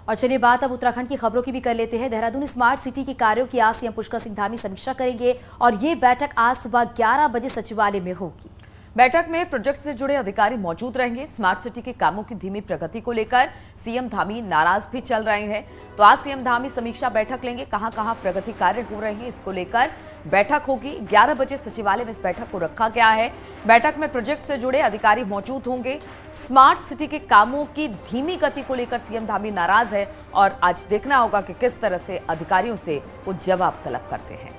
और चलिए बात अब उत्तराखंड की खबरों की भी कर लेते हैं। देहरादून स्मार्ट सिटी के कार्यों की आज सीएम पुष्कर सिंह धामी समीक्षा करेंगे और ये बैठक आज सुबह 11 बजे सचिवालय में होगी। बैठक में प्रोजेक्ट से जुड़े अधिकारी मौजूद रहेंगे। स्मार्ट सिटी के कामों की धीमी प्रगति को लेकर सीएम धामी नाराज भी चल रहे हैं, तो आज सीएम धामी समीक्षा बैठक लेंगे। कहां प्रगति कार्य हो रहे हैं इसको लेकर बैठक होगी। 11 बजे सचिवालय में इस बैठक को रखा गया है। बैठक में प्रोजेक्ट से जुड़े अधिकारी मौजूद होंगे। स्मार्ट सिटी के कामों की धीमी गति को लेकर सीएम धामी नाराज है और आज देखना होगा कि किस तरह से अधिकारियों से वो जवाब तलब करते हैं।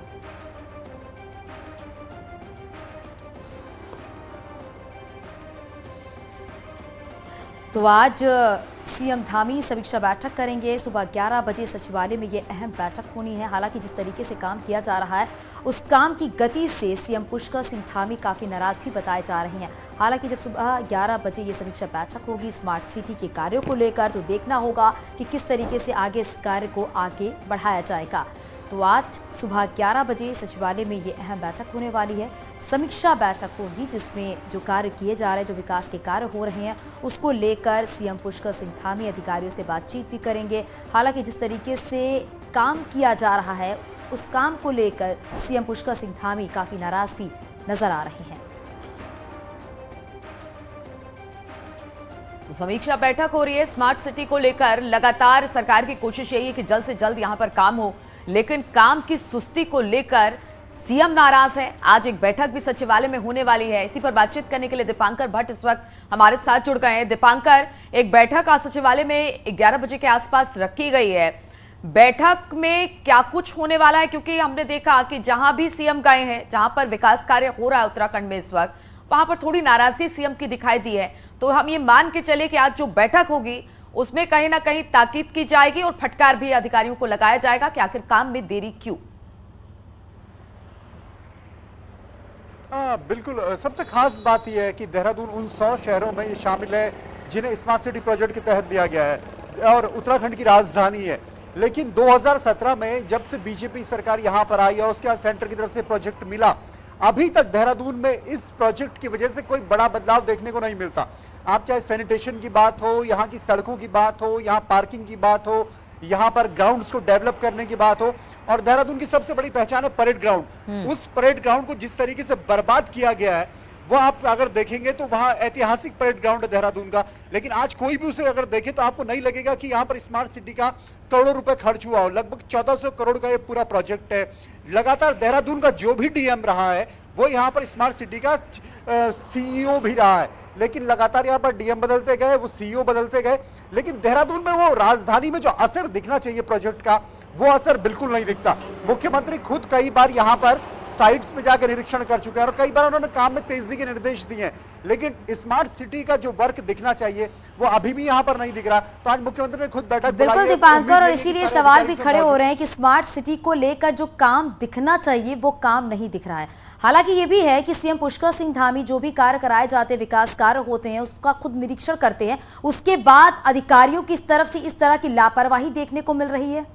तो आज सीएम धामी समीक्षा बैठक करेंगे। सुबह 11 बजे सचिवालय में ये अहम बैठक होनी है। हालांकि जिस तरीके से काम किया जा रहा है उस काम की गति से सीएम पुष्कर सिंह धामी काफी नाराज भी बताए जा रहे हैं। हालांकि जब सुबह 11 बजे ये समीक्षा बैठक होगी स्मार्ट सिटी के कार्यों को लेकर, तो देखना होगा कि किस तरीके से आगे इस कार्य को आगे बढ़ाया जाएगा। तो आज सुबह 11 बजे सचिवालय में ये अहम बैठक होने वाली है। समीक्षा बैठक होगी जिसमें जो कार्य किए जा रहे हैं, जो विकास के कार्य हो रहे हैं, उसको लेकर सीएम पुष्कर सिंह धामी अधिकारियों से बातचीत भी करेंगे। हालांकि जिस तरीके से काम किया जा रहा है उस काम को लेकर सीएम पुष्कर सिंह धामी काफी नाराज भी नजर आ रहे हैं। तो समीक्षा बैठक हो रही है स्मार्ट सिटी को लेकर। लगातार सरकार की कोशिश यही है कि जल्द से जल्द यहां पर काम हो, लेकिन काम की सुस्ती को लेकर सीएम नाराज है। आज एक बैठक भी सचिवालय में होने वाली है। इसी पर बातचीत करने के लिए दीपांकर भट्ट इस वक्त हमारे साथ जुड़ गए हैं। दीपांकर, एक बैठक आज सचिवालय में 11 बजे के आसपास रखी गई है। बैठक में क्या कुछ होने वाला है? क्योंकि हमने देखा कि जहां भी सीएम गए हैं, जहां पर विकास कार्य हो रहा है उत्तराखंड में इस वक्त, वहां पर थोड़ी नाराजगी सीएम की दिखाई दी है। तो हम ये मान के चले कि आज जो बैठक होगी उसमें कहीं ना कहीं ताकीद की जाएगी और फटकार भी अधिकारियों को लगाया जाएगा कि आखिर काम में देरी क्यों। बिल्कुल। सबसे खास बात यह है कि देहरादून उन 100 शहरों में शामिल है जिन्हें स्मार्ट सिटी प्रोजेक्ट के तहत दिया गया है और उत्तराखंड की राजधानी है। लेकिन 2017 में जब से बीजेपी सरकार यहां पर आई और उसके बाद सेंटर की तरफ से प्रोजेक्ट मिला, अभी तक देहरादून में इस प्रोजेक्ट की वजह से कोई बड़ा बदलाव देखने को नहीं मिलता। आप चाहे सैनिटेशन की बात हो, यहाँ की सड़कों की बात हो, यहाँ पार्किंग की बात हो, यहाँ पर ग्राउंड्स को डेवलप करने की बात हो, और देहरादून की सबसे बड़ी पहचान है परेड ग्राउंड। उस परेड ग्राउंड को जिस तरीके से बर्बाद किया गया है वो आप अगर देखेंगे तो वहां ऐतिहासिक परेड ग्राउंड है देहरादून का, लेकिन आज कोई भी उसे अगर देखे तो आपको नहीं लगेगा कि यहाँ पर स्मार्ट सिटी का करोड़ों रुपए खर्च हुआ हो। लगभग 1400 करोड़ का ये पूरा प्रोजेक्ट है। लगातार देहरादून का जो भी डीएम रहा है वो यहाँ पर स्मार्ट सिटी का सीईओ भी रहा है, लेकिन लगातार यहाँ पर डीएम बदलते गए, वो सीईओ बदलते गए, लेकिन देहरादून में वो राजधानी में जो असर दिखना चाहिए प्रोजेक्ट का वो असर बिल्कुल नहीं दिखता। मुख्यमंत्री खुद कई बार यहाँ पर साइट्स में जाकर निरीक्षण कर चुके हैं और कई बार उन्होंने काम में तेजी के निर्देश दिए हैं, लेकिन स्मार्ट सिटी का जो वर्क दिखना चाहिए वो अभी भी यहाँ पर नहीं दिख रहा। तो आज मुख्यमंत्री ने खुद बैठक बुलाई है। बिल्कुल दीपांकर, और इसीलिए सवाल भी खड़े हो रहे हैं कि स्मार्ट सिटी को लेकर जो काम दिखना चाहिए वो काम नहीं दिख रहा है। हालांकि ये भी है कि सीएम पुष्कर सिंह धामी जो भी कार्य कराए जाते हैं, विकास कार्य होते हैं, उसका खुद निरीक्षण करते हैं, उसके बाद अधिकारियों की तरफ से इस तरह की लापरवाही देखने को मिल रही है।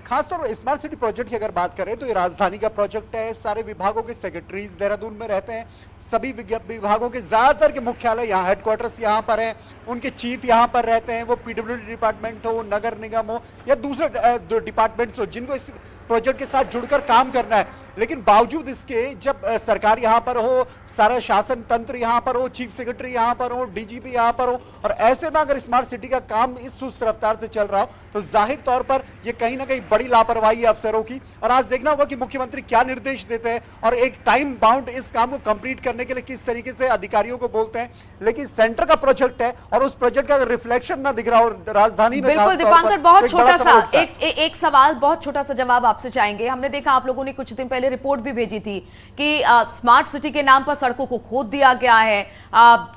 खासतौर पर स्मार्ट सिटी प्रोजेक्ट की अगर बात करें तो ये राजधानी का प्रोजेक्ट है। सारे विभागों के सेक्रेटरीज देहरादून में रहते हैं। सभी विभागों के ज्यादातर के मुख्यालय यहाँ, हेडक्वार्टर्स यहाँ पर हैं, उनके चीफ यहाँ पर रहते हैं। वो पीडब्ल्यूडी डिपार्टमेंट हो, नगर निगम हो या दूसरे डिपार्टमेंट्स हो जिनको इस प्रोजेक्ट के साथ जुड़कर काम करना है, लेकिन बावजूद इसके जब सरकार यहाँ पर हो, सारा शासन तंत्र यहाँ पर हो, चीफ सेक्रेटरी यहाँ पर हो, डीजीपी यहाँ पर हो, और ऐसे में अगर स्मार्ट सिटी का काम इस सुस्त रफ्तार से चल रहा हो तो जाहिर तौर पर ये कहीं ना कहीं बड़ी लापरवाही है अफसरों की। और आज देखना होगा कि मुख्यमंत्री क्या निर्देश देते हैं और एक टाइम बाउंड इस काम को कंप्लीट करने के लिए किस तरीके से अधिकारियों को बोलते हैं। लेकिन सेंटर का प्रोजेक्ट है और उस प्रोजेक्ट का रिफ्लेक्शन ना दिख रहा हो राजधानी में। बिल्कुल दीपांकर, बहुत छोटा सा एक सवाल, बहुत छोटा सा जवाब आपसे चाहेंगे। हमने देखा आप लोगों ने कुछ दिन पहले रिपोर्ट भी भेजी थी कि स्मार्ट सिटी के नाम पर सड़कों को खोद दिया गया है।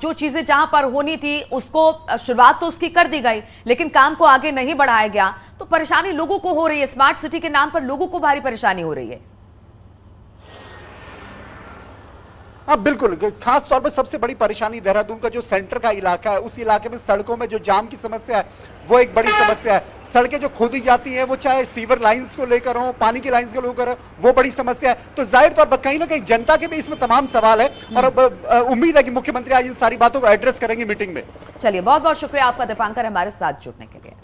जो चीजें जहां पर होनी थी उसको शुरुआत तो उसकी कर दी गई, लेकिन काम को आगे नहीं बढ़ाया गया। तो परेशानी लोगों को हो रही है, स्मार्ट सिटी के नाम पर लोगों को भारी परेशानी हो रही है। हाँ बिल्कुल, खास तौर पर सबसे बड़ी परेशानी देहरादून का जो सेंटर का इलाका है, उस इलाके में सड़कों में जो जाम की समस्या है वो एक बड़ी समस्या है। सड़कें जो खोदी जाती हैं वो चाहे सीवर लाइंस को लेकर हो, पानी की लाइंस को लेकर हो, वो बड़ी समस्या है। तो जाहिर तौर पर कहीं ना कहीं जनता के भी इसमें तमाम सवाल है और अब उम्मीद है कि मुख्यमंत्री आज इन सारी बातों को एड्रेस करेंगे मीटिंग में। चलिए, बहुत बहुत शुक्रिया आपका दीपांकर हमारे साथ जुड़ने के लिए।